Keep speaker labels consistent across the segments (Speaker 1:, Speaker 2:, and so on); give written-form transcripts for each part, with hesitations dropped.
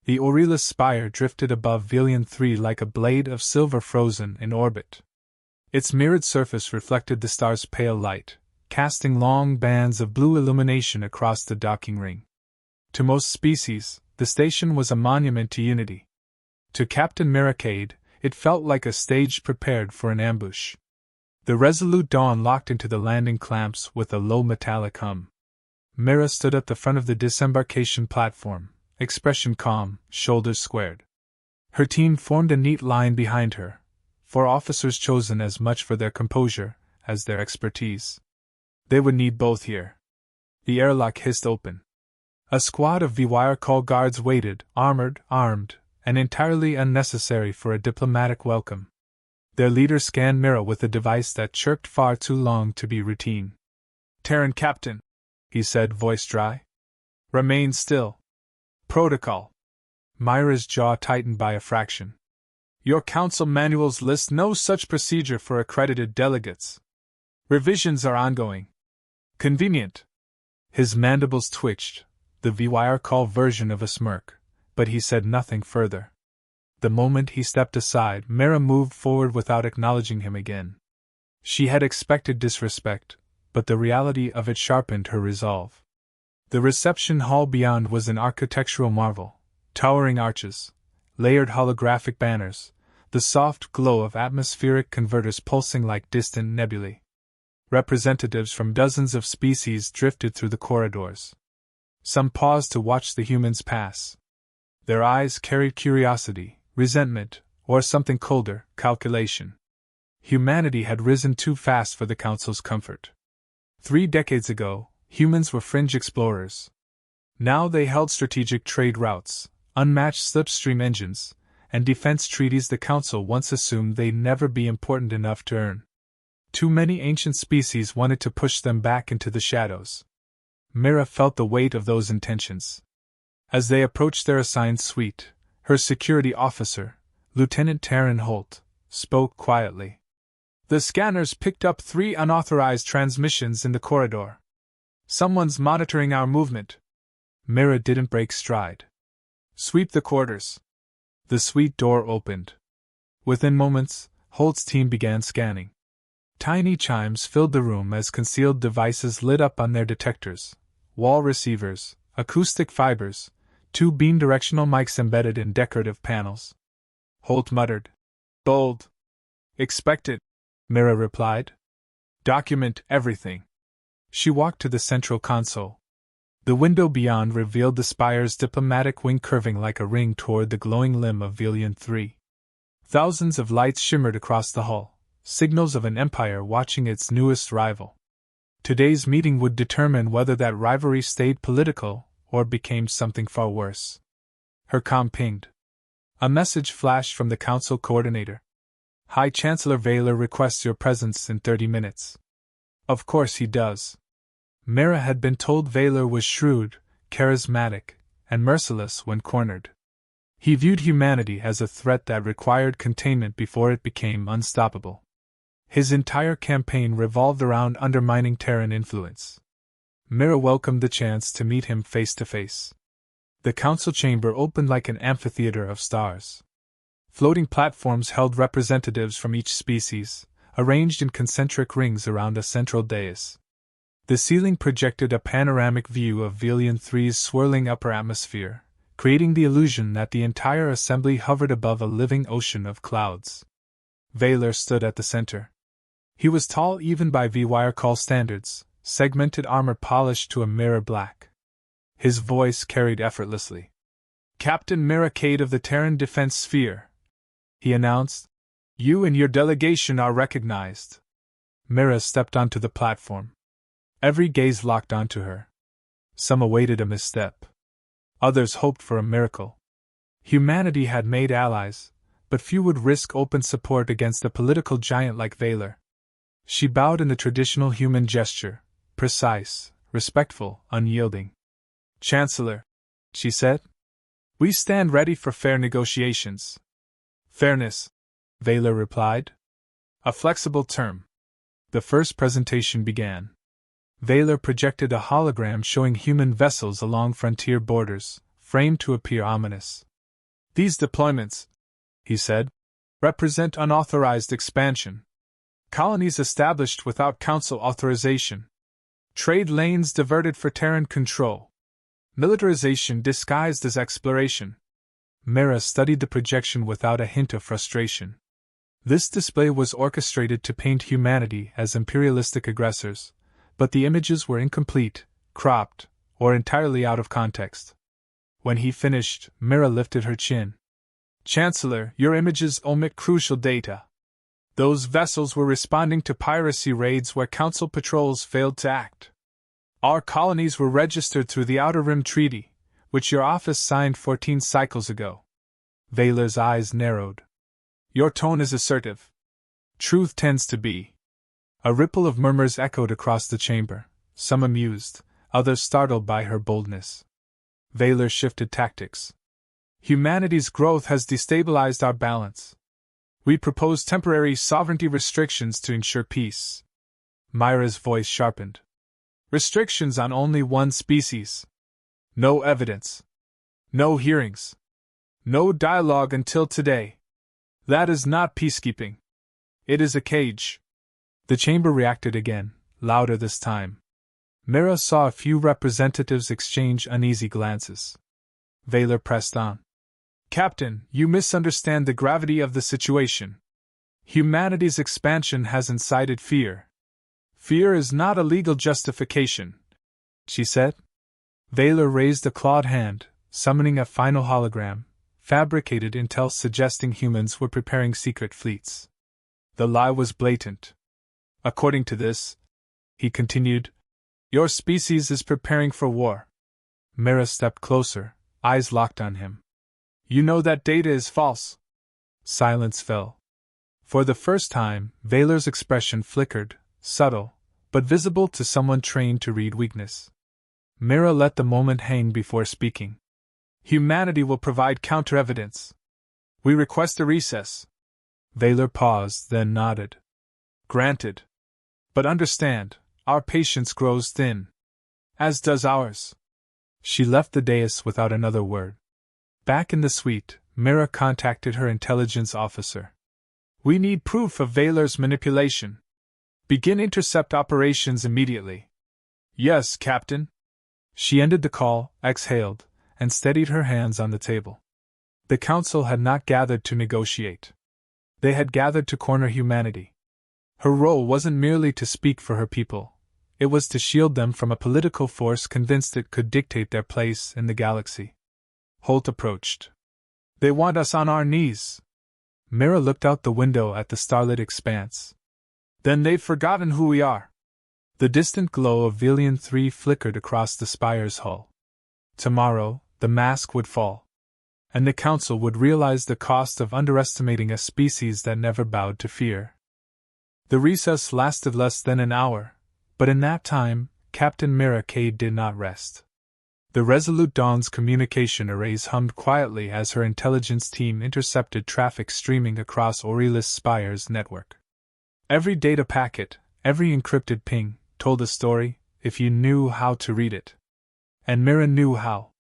Speaker 1: The Aurelius spire drifted above Velian 3 like a blade of silver frozen in orbit. Its mirrored surface reflected the star's pale light, casting long bands of blue illumination across the docking ring. To most species, the station was a monument to unity. To Captain Miracade, it felt like a stage prepared for an ambush. The resolute Dawn locked into the landing clamps with a low metallic hum. Mira stood at the front of the disembarkation platform, expression calm, shoulders squared. Her team formed a neat line behind her, 4 officers chosen as much for their composure as their expertise. They would need both here. The airlock hissed open. A squad of V-wire call guards waited, armored, armed, and entirely unnecessary for a diplomatic welcome. Their leader scanned Mira with a device that chirped far too long to be routine. "Terran Captain," he said, voice dry. "Remain still. Protocol." Myra's jaw tightened by a fraction. "Your council manuals list no such procedure for accredited delegates. Revisions are ongoing." "Convenient." His mandibles twitched, the V-wire call version of a smirk, but he said nothing further. The moment he stepped aside, Mira moved forward without acknowledging him again. She had expected disrespect, but the reality of it sharpened her resolve. The reception hall beyond was an architectural marvel: towering arches, layered holographic banners, the soft glow of atmospheric converters pulsing like distant nebulae. Representatives from dozens of species drifted through the corridors. Some paused to watch the humans pass. Their eyes carried curiosity, resentment, or something colder, calculation. Humanity had risen too fast for the Council's comfort. 3 decades ago, humans were fringe explorers. Now they held strategic trade routes, unmatched slipstream engines, and defense treaties the Council once assumed they'd never be important enough to earn. Too many ancient species wanted to push them back into the shadows. Mira felt the weight of those intentions. As they approached their assigned suite, her security officer, Lieutenant Terran Holt, spoke quietly. "The scanners picked up 3 unauthorized transmissions in the corridor. Someone's monitoring our movement." Mira didn't break stride. "Sweep the quarters." The suite door opened. Within moments, Holt's team began scanning. Tiny chimes filled the room as concealed devices lit up on their detectors: wall receivers, acoustic fibers, 2 beam-directional mics embedded in decorative panels. Holt muttered, "Bold." "Expected," Mira replied. "Document everything." She walked to the central console. The window beyond revealed the spire's diplomatic wing curving like a ring toward the glowing limb of Velian 3. Thousands of lights shimmered across the hull, signals of an empire watching its newest rival. Today's meeting would determine whether that rivalry stayed political or became something far worse. Her comm pinged. A message flashed from the Council Coordinator. "High Chancellor Vaylor requests your presence in 30 minutes. "Of course he does." Mira had been told Vaylor was shrewd, charismatic, and merciless when cornered. He viewed humanity as a threat that required containment before it became unstoppable. His entire campaign revolved around undermining Terran influence. Mira welcomed the chance to meet him face to face. The council chamber opened like an amphitheater of stars. Floating platforms held representatives from each species, arranged in concentric rings around a central dais. The ceiling projected a panoramic view of Velian 3's swirling upper atmosphere, creating the illusion that the entire assembly hovered above a living ocean of clouds. Vaylor stood at the center. He was tall even by V-wire call standards, segmented armor polished to a mirror black. His voice carried effortlessly. "Captain Miracade of the Terran Defense Sphere," he announced. "You and your delegation are recognized." Mira stepped onto the platform. Every gaze locked onto her. Some awaited a misstep. Others hoped for a miracle. Humanity had made allies, but few would risk open support against a political giant like Vaylor. She bowed in the traditional human gesture, precise, respectful, unyielding. "Chancellor," she said, "we stand ready for fair negotiations." "Fairness," Vaylor replied. "A flexible term." The first presentation began. Vaylor projected a hologram showing human vessels along frontier borders, framed to appear ominous. These deployments, he said, represent unauthorized expansion. Colonies established without council authorization. Trade lanes diverted for Terran control. Militarization disguised as exploration. Mira studied the projection without a hint of frustration. This display was orchestrated to paint humanity as imperialistic aggressors, but the images were incomplete, cropped, or entirely out of context. When he finished, Mira lifted her chin. Chancellor, your images omit crucial data. Those vessels were responding to piracy raids where Council patrols failed to act. Our colonies were registered through the Outer Rim Treaty, which your office signed 14 cycles ago. Vaylor's eyes narrowed. Your tone is assertive. Truth tends to be. A ripple of murmurs echoed across the chamber, some amused, others startled by her boldness. Vaylor shifted tactics. Humanity's growth has destabilized our balance. We propose temporary sovereignty restrictions to ensure peace. Myra's voice sharpened. Restrictions on only one species. No evidence. No hearings. No dialogue until today. That is not peacekeeping. It is a cage. The chamber reacted again, louder this time. Mira saw a few representatives exchange uneasy glances. Vaylor pressed on. Captain, you misunderstand the gravity of the situation. Humanity's expansion has incited fear. Fear is not a legal justification, she said. Vaylor raised a clawed hand, summoning a final hologram, fabricated intel suggesting humans were preparing secret fleets. The lie was blatant. According to this, he continued, your species is preparing for war. Mira stepped closer, eyes locked on him. You know that data is false. Silence fell. For the first time, Vaylor's expression flickered, subtle, but visible to someone trained to read weakness. Mira let the moment hang before speaking. Humanity will provide counter-evidence. We request a recess. Vaylor paused, then nodded. Granted. But understand, our patience grows thin. As does ours. She left the dais without another word. Back in the suite, Mira contacted her intelligence officer. We need proof of Vaylor's manipulation. Begin intercept operations immediately. Yes, Captain. She ended the call, exhaled, and steadied her hands on the table. The Council had not gathered to negotiate. They had gathered to corner humanity. Her role wasn't merely to speak for her people, it was to shield them from a political force convinced it could dictate their place in the galaxy. Holt approached. They want us on our knees. Mira looked out the window at the starlit expanse. Then they've forgotten who we are. The distant glow of Velian 3 flickered across the spire's hull. Tomorrow, the mask would fall. And the Council would realize the cost of underestimating a species that never bowed to fear. The recess lasted less than an hour, but in that time, Captain Mira Cade did not rest. The Resolute Dawn's communication arrays hummed quietly as her intelligence team intercepted traffic streaming across Aurelius Spire's network. Every data packet, every encrypted ping, told a story, if you knew how to read it. And Mira knew how.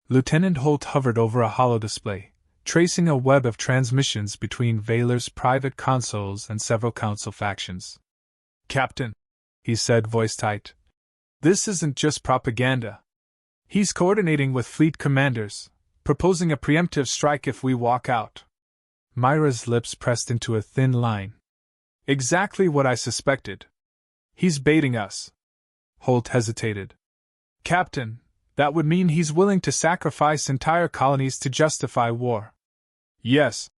Speaker 1: Lieutenant Holt hovered over a holodisplay, tracing a web of transmissions between Vaylor's private consoles and several Council factions. Captain, he said, voice tight, this isn't just propaganda. He's coordinating with fleet commanders, proposing a preemptive strike if we walk out. Myra's lips pressed into a thin line. Exactly what I suspected. He's baiting us. Holt hesitated. Captain, that would mean he's willing to sacrifice entire colonies to justify war. Yes,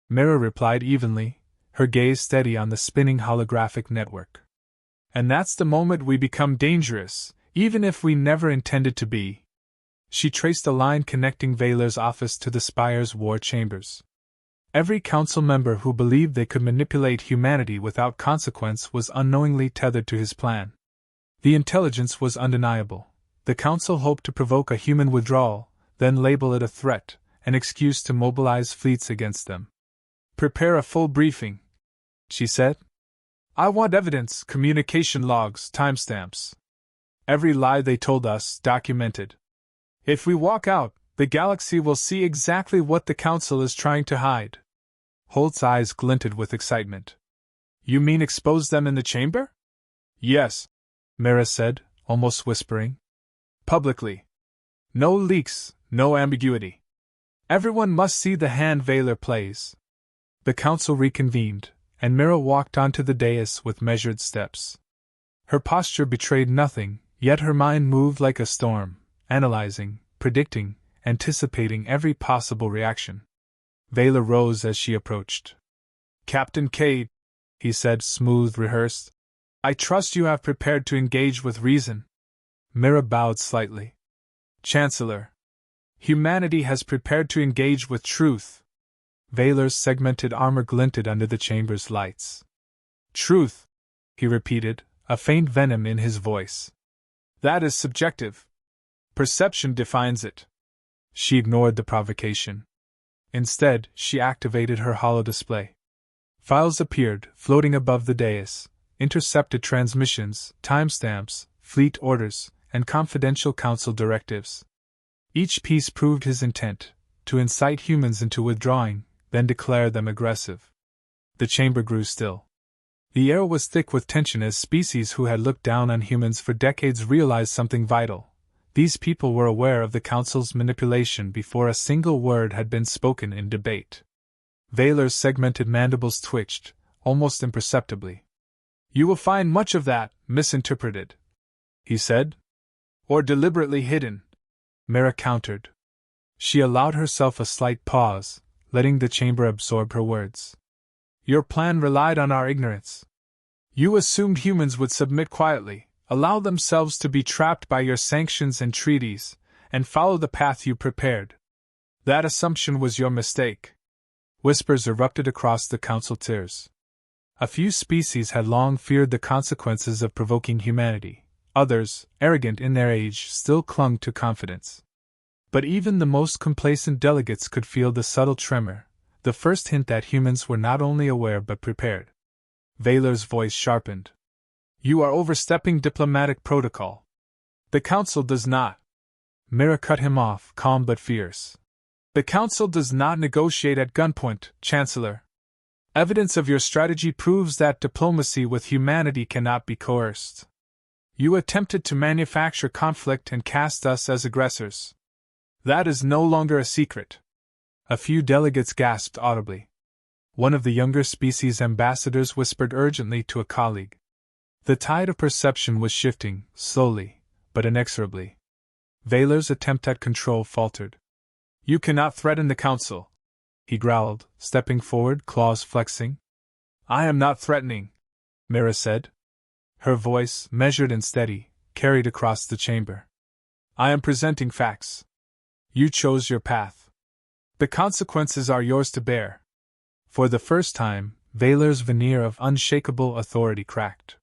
Speaker 1: Mira replied evenly, her gaze steady on the spinning holographic network. And that's the moment we become dangerous, even if we never intended to be. She traced a line connecting Vaylor's office to the Spire's war chambers. Every Council member who believed they could manipulate humanity without consequence was unknowingly tethered to his plan. The intelligence was undeniable. The Council hoped to provoke a human withdrawal, then label it a threat, an excuse to mobilize fleets against them. Prepare a full briefing, she said. I want evidence, communication logs, timestamps. Every lie they told us, documented. If we walk out, The galaxy will see exactly what the Council is trying to hide. Holt's eyes glinted with excitement. You mean expose them in the chamber? Yes, Mira said, almost whispering. Publicly. No leaks, no ambiguity. Everyone must see the hand Valor plays. The council reconvened, and Mira walked onto the dais with measured steps. Her posture betrayed nothing, yet her mind moved like a storm, analyzing, predicting, anticipating every possible reaction. Valor rose as she approached. Captain Cade, he said, smooth, rehearsed. I trust you have prepared to engage with reason. Mira bowed slightly. Chancellor. Humanity has prepared to engage with truth. Valor's segmented armor glinted under the chamber's lights. Truth, he repeated, a faint venom in his voice. That is subjective. Perception defines it. She ignored the provocation. Instead, she activated her holodisplay. Files appeared, floating above the dais, intercepted transmissions, timestamps, fleet orders, and confidential council directives. Each piece proved his intent, to incite humans into withdrawing, then declare them aggressive. The chamber grew still. The air was thick with tension as species who had looked down on humans for decades realized something vital. These people were aware of the Council's manipulation before a single word had been spoken in debate. Valor's segmented mandibles twitched, almost imperceptibly. You will find much of that misinterpreted, he said. Or deliberately hidden, Mira countered. She allowed herself a slight pause, letting the chamber absorb her words. Your plan relied on our ignorance. You assumed humans would submit quietly, allow themselves to be trapped by your sanctions and treaties, and follow the path you prepared. That assumption was your mistake. Whispers erupted across the council tiers. A few species had long feared the consequences of provoking humanity. Others, arrogant in their age, still clung to confidence. But even the most complacent delegates could feel the subtle tremor, the first hint that humans were not only aware but prepared. Valor's voice sharpened. You are overstepping diplomatic protocol. The Council does not. Mira cut him off, calm but fierce. The Council does not negotiate at gunpoint, Chancellor. Evidence of your strategy proves that diplomacy with humanity cannot be coerced. You attempted to manufacture conflict and cast us as aggressors. That is no longer a secret. A few delegates gasped audibly. One of the younger species ambassadors whispered urgently to a colleague. The tide of perception was shifting, slowly, but inexorably. Valor's attempt at control faltered. You cannot threaten the Council, he growled, stepping forward, claws flexing. I am not threatening, Mira said. Her voice, measured and steady, carried across the chamber. I am presenting facts. You chose your path. The consequences are yours to bear. For the first time, Valor's veneer of unshakable authority cracked.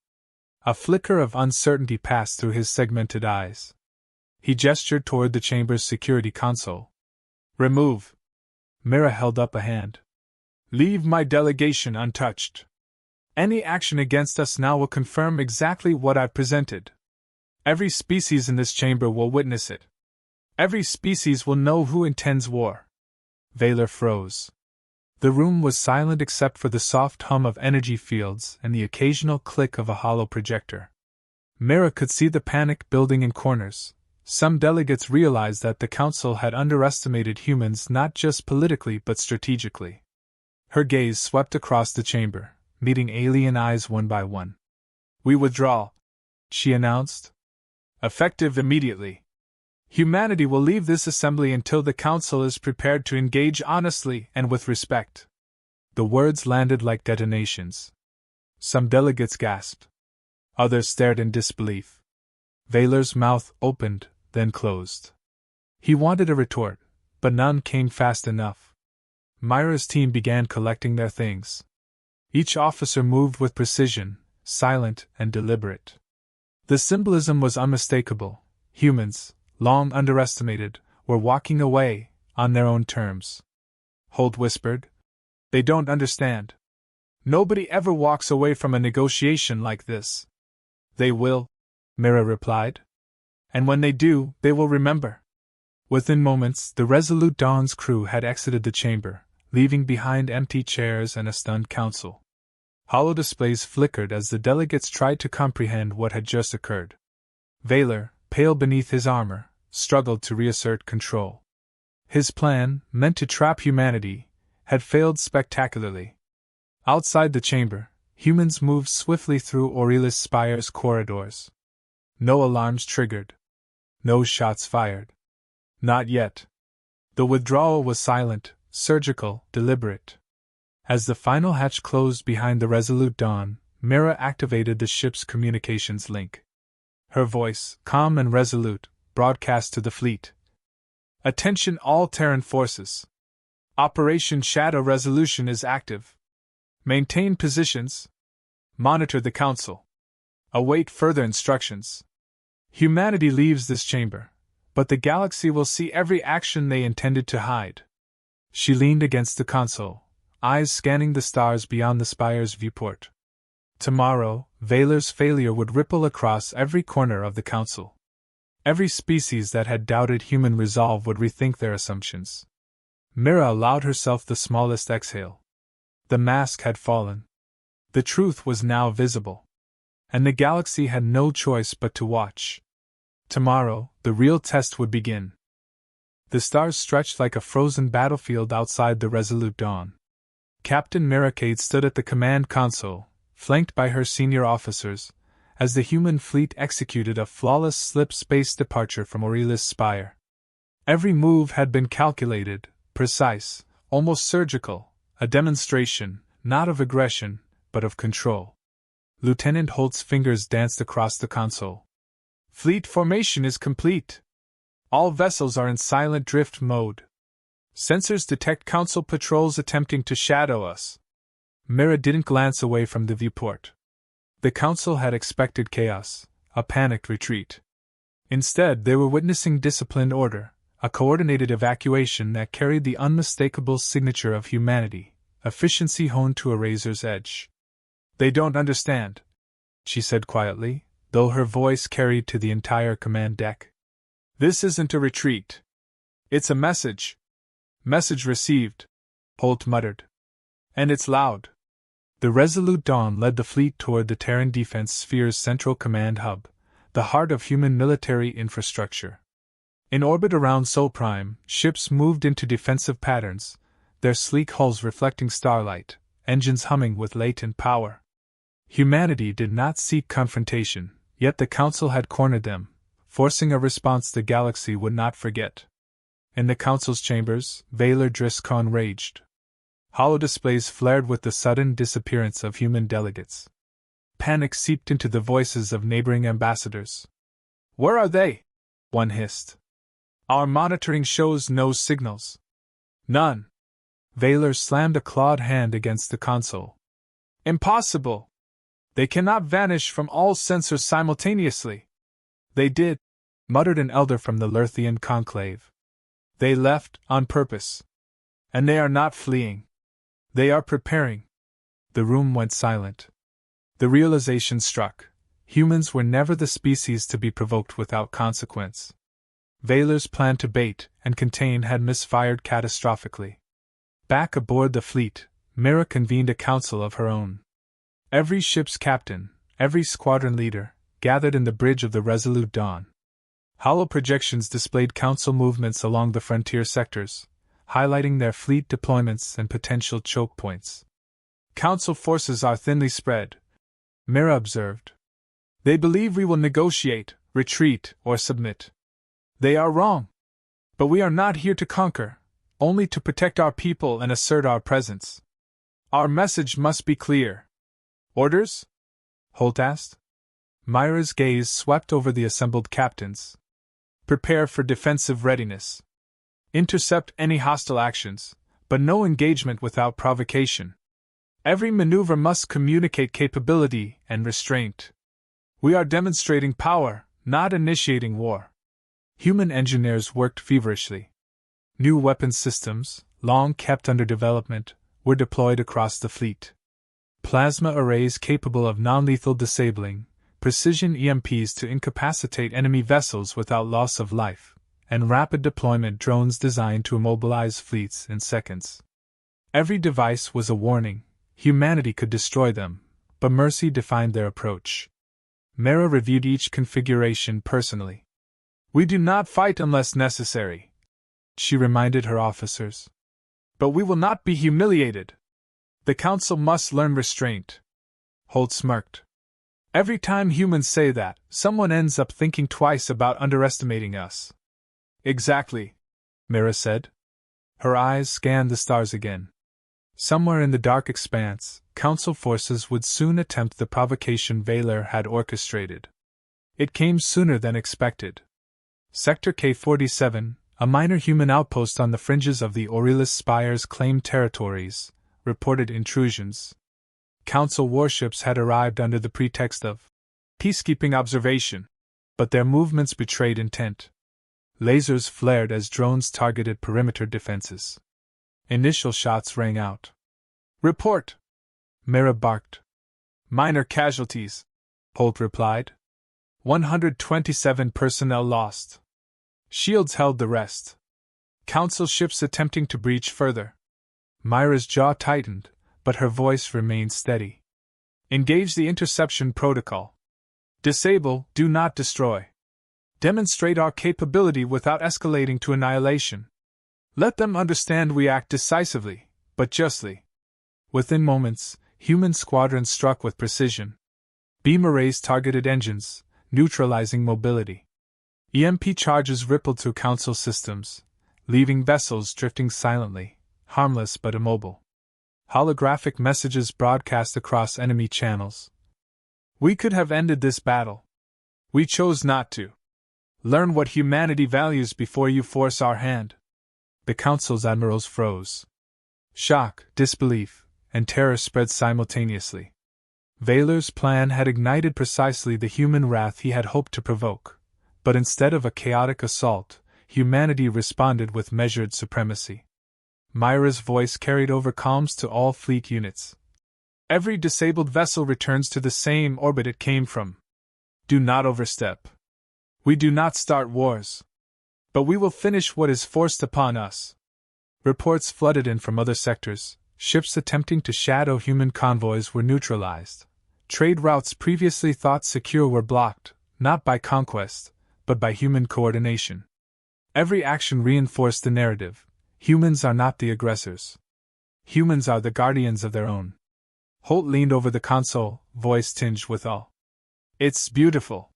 Speaker 1: A flicker of uncertainty passed through his segmented eyes. He gestured toward the chamber's security console. Remove. Mira held up a hand. Leave my delegation untouched. Any action against us now will confirm exactly what I've presented. Every species in this chamber will witness it. Every species will know who intends war. Valor froze. The room was silent except for the soft hum of energy fields and the occasional click of a hollow projector. Mira could see the panic building in corners. Some delegates realized that the Council had underestimated humans not just politically but strategically. Her gaze swept across the chamber, meeting alien eyes one by one. We withdraw, she announced. Effective immediately. Humanity will leave this assembly until the Council is prepared to engage honestly and with respect. The words landed like detonations. Some delegates gasped. Others stared in disbelief. Valor's mouth opened, then closed. He wanted a retort, but none came fast enough. Myra's team began collecting their things. Each officer moved with precision, silent and deliberate. The symbolism was unmistakable. Humans, long underestimated, were walking away, on their own terms. Holt whispered. They don't understand. Nobody ever walks away from a negotiation like this. They will, Mira replied. And when they do, they will remember. Within moments, the Resolute Dawn's crew had exited the chamber, leaving behind empty chairs and a stunned council. Hollow displays flickered as the delegates tried to comprehend what had just occurred. Valor, pale beneath his armor, struggled to reassert control. His plan, meant to trap humanity, had failed spectacularly. Outside the chamber, humans moved swiftly through Aurelius Spire's corridors. No alarms triggered. No shots fired. Not yet. The withdrawal was silent, surgical, deliberate. As the final hatch closed behind the Resolute Dawn, Mira activated the ship's communications link. Her voice, calm and resolute, broadcast to the fleet. Attention all Terran forces. Operation Shadow Resolution is active. Maintain positions. Monitor the Council. Await further instructions. Humanity leaves this chamber, but the galaxy will see every action they intended to hide. She leaned against the console, eyes scanning the stars beyond the spire's viewport. Tomorrow, Valor's failure would ripple across every corner of the Council. Every species that had doubted human resolve would rethink their assumptions. Mira allowed herself the smallest exhale. The mask had fallen. The truth was now visible. And the galaxy had no choice but to watch. Tomorrow, the real test would begin. The stars stretched like a frozen battlefield outside the Resolute Dawn. Captain Miracade stood at the command console, flanked by her senior officers, as the human fleet executed a flawless slip-space departure from Aurelius Spire. Every move had been calculated, precise, almost surgical, a demonstration, not of aggression, but of control. Lieutenant Holt's fingers danced across the console. Fleet formation is complete. All vessels are in silent drift mode. Sensors detect Council patrols attempting to shadow us. Mira didn't glance away from the viewport. The Council had expected chaos, a panicked retreat. Instead, they were witnessing disciplined order, a coordinated evacuation that carried the unmistakable signature of humanity, efficiency honed to a razor's edge. They don't understand, she said quietly, though her voice carried to the entire command deck. This isn't a retreat. It's a message. Message received, Holt muttered. And it's loud. The Resolute Dawn led the fleet toward the Terran Defense Sphere's central command hub, the heart of human military infrastructure. In orbit around Sol Prime, ships moved into defensive patterns, their sleek hulls reflecting starlight, engines humming with latent power. Humanity did not seek confrontation, yet the Council had cornered them, forcing a response the galaxy would not forget. In the Council's chambers, Valor Driscoll raged. Hollow displays flared with the sudden disappearance of human delegates. Panic seeped into the voices of neighboring ambassadors. Where are they? One hissed. Our monitoring shows no signals. None. Valor slammed a clawed hand against the console. Impossible! They cannot vanish from all sensors simultaneously. They did, muttered an elder from the Lerthian conclave. They left, on purpose. And they are not fleeing. They are preparing. The room went silent. The realization struck. Humans were never the species to be provoked without consequence. Valor's plan to bait and contain had misfired catastrophically. Back aboard the fleet, Mira convened a council of her own. Every ship's captain, every squadron leader, gathered in the bridge of the Resolute Dawn. Hollow projections displayed council movements along the frontier sectors, highlighting their fleet deployments and potential choke points. Council forces are thinly spread, Mira observed. They believe we will negotiate, retreat, or submit. They are wrong. But we are not here to conquer, only to protect our people and assert our presence. Our message must be clear. Orders? Holt asked. Myra's gaze swept over the assembled captains. Prepare for defensive readiness. Intercept any hostile actions, but no engagement without provocation. Every maneuver must communicate capability and restraint. We are demonstrating power, not initiating war. Human engineers worked feverishly. New weapons systems, long kept under development, were deployed across the fleet. Plasma arrays capable of non-lethal disabling, precision EMPs to incapacitate enemy vessels without loss of life, and rapid deployment drones designed to immobilize fleets in seconds. Every device was a warning. Humanity could destroy them, but mercy defined their approach. Mara reviewed each configuration personally. "We do not fight unless necessary," she reminded her officers. "But we will not be humiliated. The Council must learn restraint." Holt smirked. "Every time humans say that, someone ends up thinking twice about underestimating us." "Exactly," Mira said. Her eyes scanned the stars again. Somewhere in the dark expanse, Council forces would soon attempt the provocation Vaylor had orchestrated. It came sooner than expected. Sector K-47, a minor human outpost on the fringes of the Aurelius Spire's claimed territories, reported intrusions. Council warships had arrived under the pretext of peacekeeping observation, but their movements betrayed intent. Lasers flared as drones targeted perimeter defenses. Initial shots rang out. "Report!" Mira barked. "Minor casualties," Holt replied. 127 personnel lost. Shields held the rest. Council ships attempting to breach further. Myra's jaw tightened, but her voice remained steady. "Engage the interception protocol. Disable, do not destroy. Demonstrate our capability without escalating to annihilation. Let them understand we act decisively, but justly." Within moments, human squadrons struck with precision. Beam arrays targeted engines, neutralizing mobility. EMP charges rippled through Council systems, leaving vessels drifting silently, harmless but immobile. Holographic messages broadcast across enemy channels. "We could have ended this battle. We chose not to. Learn what humanity values before you force our hand." The Council's admirals froze. Shock, disbelief, and terror spread simultaneously. Vaylor's plan had ignited precisely the human wrath he had hoped to provoke, but instead of a chaotic assault, humanity responded with measured supremacy. Myra's voice carried over calms to all fleet units. "Every disabled vessel returns to the same orbit it came from. Do not overstep. We do not start wars. But we will finish what is forced upon us." Reports flooded in from other sectors. Ships attempting to shadow human convoys were neutralized. Trade routes previously thought secure were blocked, not by conquest, but by human coordination. Every action reinforced the narrative: humans are not the aggressors. Humans are the guardians of their own. Holt leaned over the console, voice tinged with awe. "It's beautiful.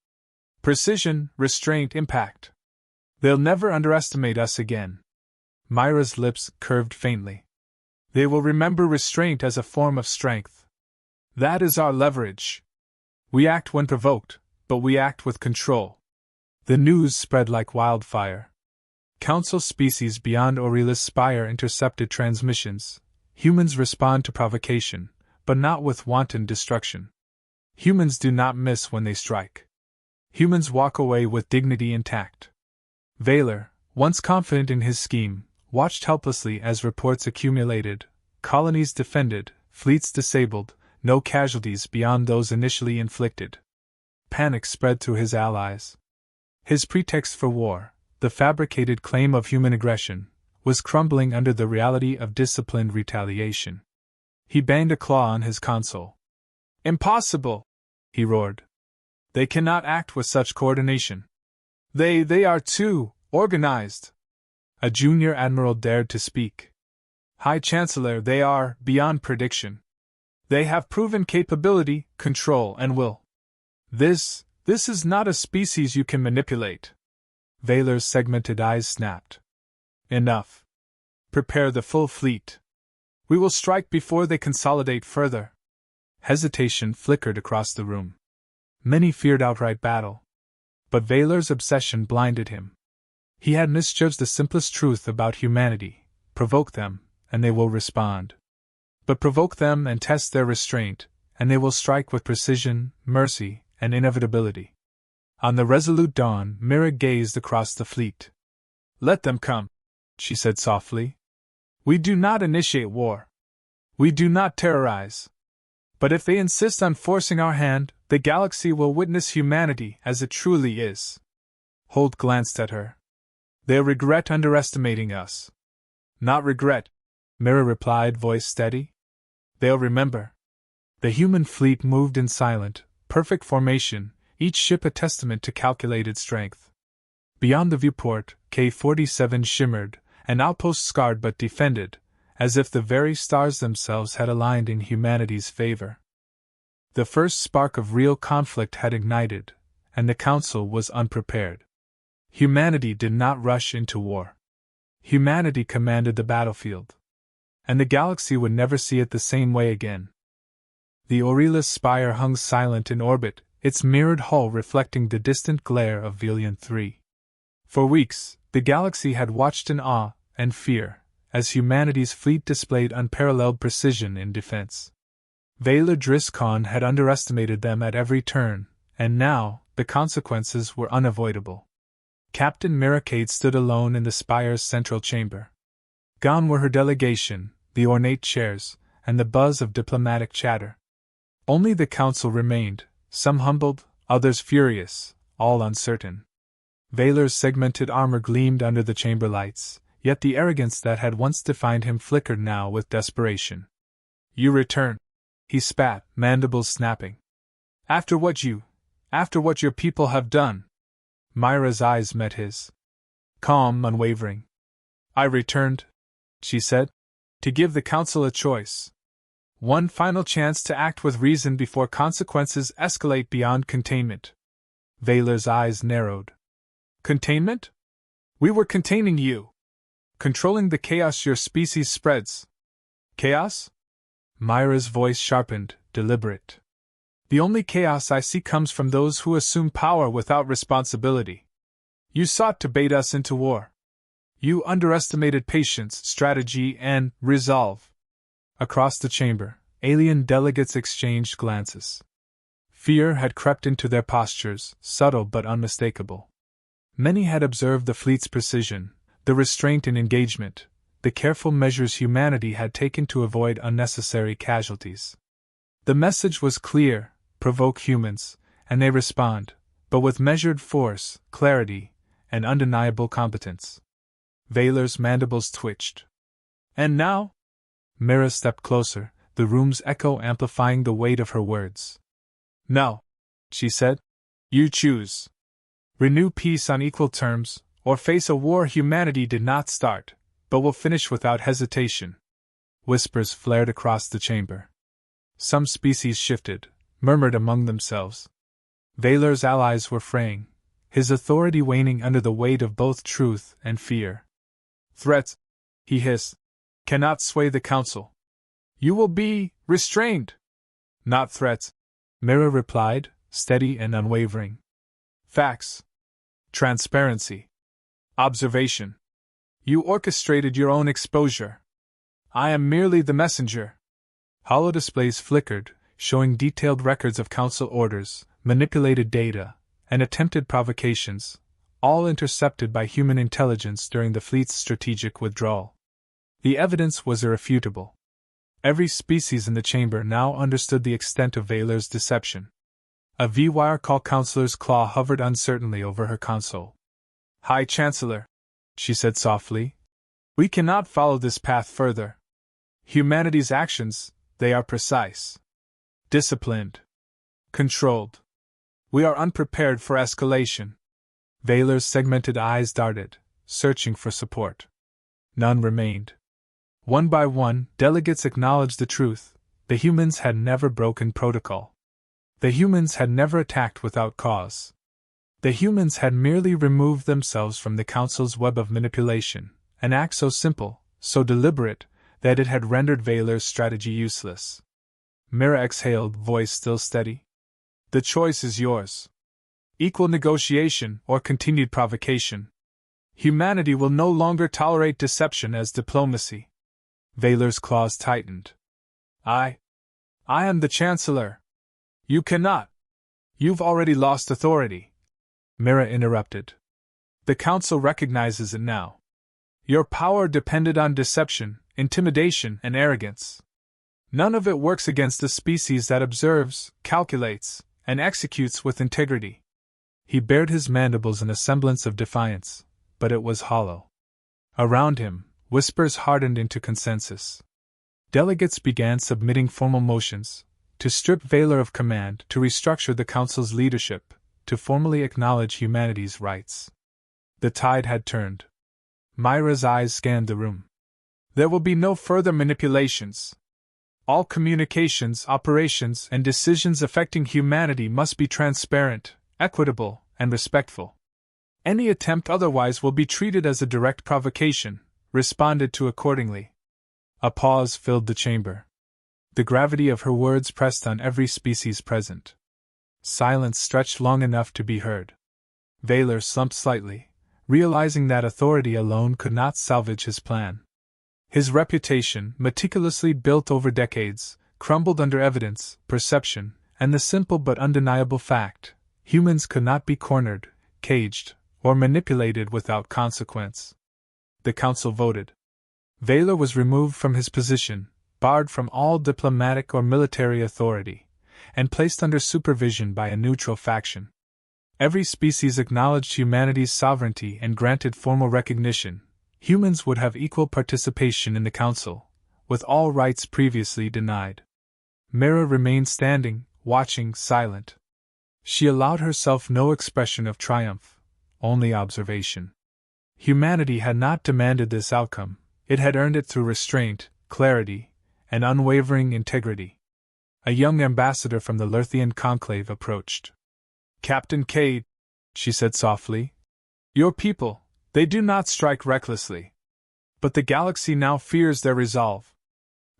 Speaker 1: Precision, restraint, impact. They'll never underestimate us again." Myra's lips curved faintly. "They will remember restraint as a form of strength. That is our leverage. We act when provoked, but we act with control." The news spread like wildfire. Council species beyond Aurelius Spire intercepted transmissions. Humans respond to provocation, but not with wanton destruction. Humans do not miss when they strike. Humans walk away with dignity intact. Vaylor, once confident in his scheme, watched helplessly as reports accumulated, colonies defended, fleets disabled, no casualties beyond those initially inflicted. Panic spread through his allies. His pretext for war, the fabricated claim of human aggression, was crumbling under the reality of disciplined retaliation. He banged a claw on his console. "Impossible!" he roared. "They cannot act with such coordination. They are too organized." A junior admiral dared to speak. "High Chancellor, they are beyond prediction. They have proven capability, control, and will. This is not a species you can manipulate." Vaylor's segmented eyes snapped. "Enough. Prepare the full fleet. We will strike before they consolidate further." Hesitation flickered across the room. Many feared outright battle. But Vaylor's obsession blinded him. He had misjudged the simplest truth about humanity: provoke them, and they will respond. But provoke them and test their restraint, and they will strike with precision, mercy, and inevitability. On the resolute dawn, Mira gazed across the fleet. "Let them come," she said softly. "We do not initiate war. We do not terrorize. But if they insist on forcing our hand, the galaxy will witness humanity as it truly is." Holt glanced at her. They'll regret underestimating us. Not regret, Mira replied, voice steady. They'll remember. The human fleet moved in silent, perfect formation, each ship a testament to calculated strength. Beyond the viewport, K-47 shimmered, an outpost scarred but defended, as if the very stars themselves had aligned in humanity's favor. The first spark of real conflict had ignited, and the Council was unprepared. Humanity did not rush into war. Humanity commanded the battlefield. And the galaxy would never see it the same way again. The Aurelius spire hung silent in orbit, its mirrored hull reflecting the distant glare of Velian 3. For weeks, the galaxy had watched in awe and fear, as humanity's fleet displayed unparalleled precision in defense. Valar Driscoll had underestimated them at every turn, and now, the consequences were unavoidable. Captain Miracade stood alone in the spire's central chamber. Gone were her delegation, the ornate chairs, and the buzz of diplomatic chatter. Only the council remained, some humbled, others furious, all uncertain. Valar's segmented armor gleamed under the chamber lights, yet the arrogance that had once defined him flickered now with desperation. You return, he spat, mandibles snapping. After what your people have done. Myra's eyes met his. Calm, unwavering. I returned, she said, to give the council a choice. One final chance to act with reason before consequences escalate beyond containment. Valar's eyes narrowed. Containment? We were containing you. Controlling the chaos your species spreads. Chaos? Myra's voice sharpened, deliberate. The only chaos I see comes from those who assume power without responsibility. You sought to bait us into war. You underestimated patience, strategy, and resolve. Across the chamber, alien delegates exchanged glances. Fear had crept into their postures, subtle but unmistakable. Many had observed the fleet's precision, the restraint in engagement, the careful measures humanity had taken to avoid unnecessary casualties. The message was clear: provoke humans, and they respond, but with measured force, clarity, and undeniable competence. Valar's mandibles twitched. And now? Mira stepped closer, the room's echo amplifying the weight of her words. No, she said. You choose. Renew peace on equal terms, or face a war humanity did not start, but will finish without hesitation. Whispers flared across the chamber. Some species shifted, murmured among themselves. Valar's allies were fraying, his authority waning under the weight of both truth and fear. Threats, he hissed, cannot sway the council. You will be restrained. Not threats, Mira replied, steady and unwavering. Facts. Transparency. Observation. You orchestrated your own exposure. I am merely the messenger. Holodisplays flickered, showing detailed records of council orders, manipulated data, and attempted provocations, all intercepted by human intelligence during the fleet's strategic withdrawal. The evidence was irrefutable. Every species in the chamber now understood the extent of Valar's deception. A V-wire call counselor's claw hovered uncertainly over her console. High Chancellor, she said softly, we cannot follow this path further. Humanity's actions, they are precise. Disciplined. Controlled. We are unprepared for escalation. Valar's segmented eyes darted, searching for support. None remained. One by one, delegates acknowledged the truth: the humans had never broken protocol. The humans had never attacked without cause. The humans had merely removed themselves from the Council's web of manipulation, an act so simple, so deliberate, that it had rendered Valar's strategy useless. Mira exhaled, voice still steady. The choice is yours. Equal negotiation or continued provocation. Humanity will no longer tolerate deception as diplomacy. Valar's claws tightened. I am the Chancellor. You cannot. You've already lost authority. Mira interrupted. The Council recognizes it now. Your power depended on deception, intimidation, and arrogance. None of it works against a species that observes, calculates, and executes with integrity. He bared his mandibles in a semblance of defiance, but it was hollow. Around him, whispers hardened into consensus. Delegates began submitting formal motions to strip Valor of command, to restructure the Council's leadership, to formally acknowledge humanity's rights. The tide had turned. Myra's eyes scanned the room. There will be no further manipulations. All communications, operations, and decisions affecting humanity must be transparent, equitable, and respectful. Any attempt otherwise will be treated as a direct provocation, responded to accordingly. A pause filled the chamber. The gravity of her words pressed on every species present. Silence stretched long enough to be heard. Valor slumped slightly, realizing that authority alone could not salvage his plan. His reputation, meticulously built over decades, crumbled under evidence, perception, and the simple but undeniable fact: humans could not be cornered, caged, or manipulated without consequence. The Council voted. Valor was removed from his position, barred from all diplomatic or military authority, and placed under supervision by a neutral faction. Every species acknowledged humanity's sovereignty and granted formal recognition. Humans would have equal participation in the Council, with all rights previously denied. Mira remained standing, watching, silent. She allowed herself no expression of triumph, only observation. Humanity had not demanded this outcome, it had earned it through restraint, clarity, and unwavering integrity. A young ambassador from the Lerthian conclave approached. "Captain Cade," she said softly, "your people, they do not strike recklessly. But the galaxy now fears their resolve."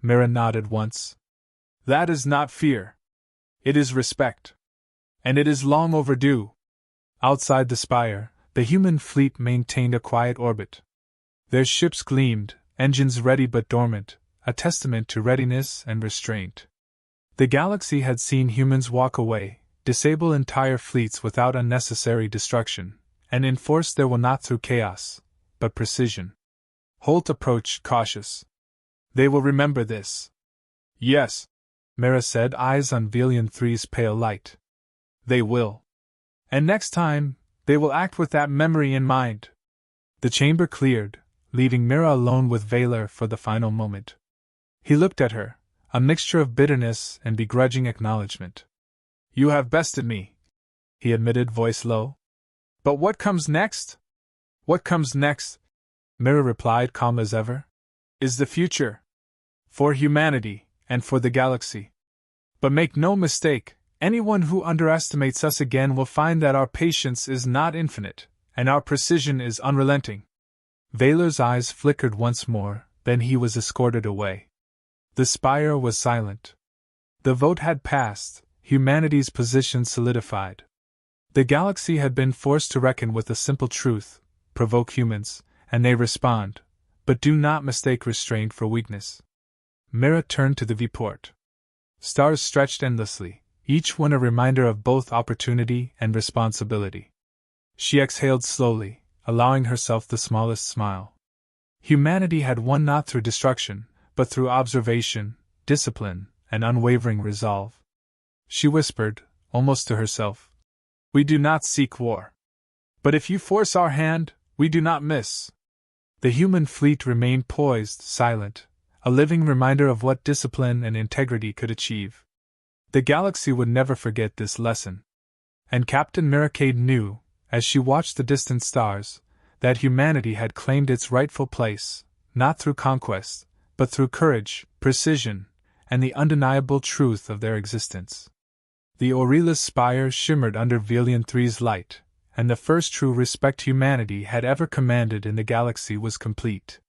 Speaker 1: Mira nodded once. "That is not fear. It is respect. And it is long overdue." Outside the spire, the human fleet maintained a quiet orbit. Their ships gleamed, engines ready but dormant, a testament to readiness and restraint. The galaxy had seen humans walk away, disable entire fleets without unnecessary destruction, and enforce their will not through chaos, but precision. Holt approached, cautious. "They will remember this." "Yes," Mira said, eyes on Velian 3's pale light. "They will. And next time, they will act with that memory in mind." The chamber cleared, leaving Mira alone with Valor for the final moment. He looked at her, a mixture of bitterness and begrudging acknowledgement. "You have bested me," he admitted, voice low. "But what comes next?" "What comes next," Mira replied, calm as ever, "is the future. For humanity, and for the galaxy. But make no mistake, anyone who underestimates us again will find that our patience is not infinite, and our precision is unrelenting." Valor's eyes flickered once more, then he was escorted away. The spire was silent. The vote had passed, humanity's position solidified. The galaxy had been forced to reckon with a simple truth: provoke humans, and they respond, but do not mistake restraint for weakness. Mira turned to the viewport. Stars stretched endlessly, each one a reminder of both opportunity and responsibility. She exhaled slowly, allowing herself the smallest smile. Humanity had won not through destruction, but through observation, discipline, and unwavering resolve. She whispered, almost to herself, "We do not seek war. But if you force our hand, we do not miss." The human fleet remained poised, silent, a living reminder of what discipline and integrity could achieve. The galaxy would never forget this lesson. And Captain Miracade knew, as she watched the distant stars, that humanity had claimed its rightful place, not through conquest, but through courage, precision, and the undeniable truth of their existence. The Aurelius spire shimmered under Velian 3's light, and the first true respect humanity had ever commanded in the galaxy was complete.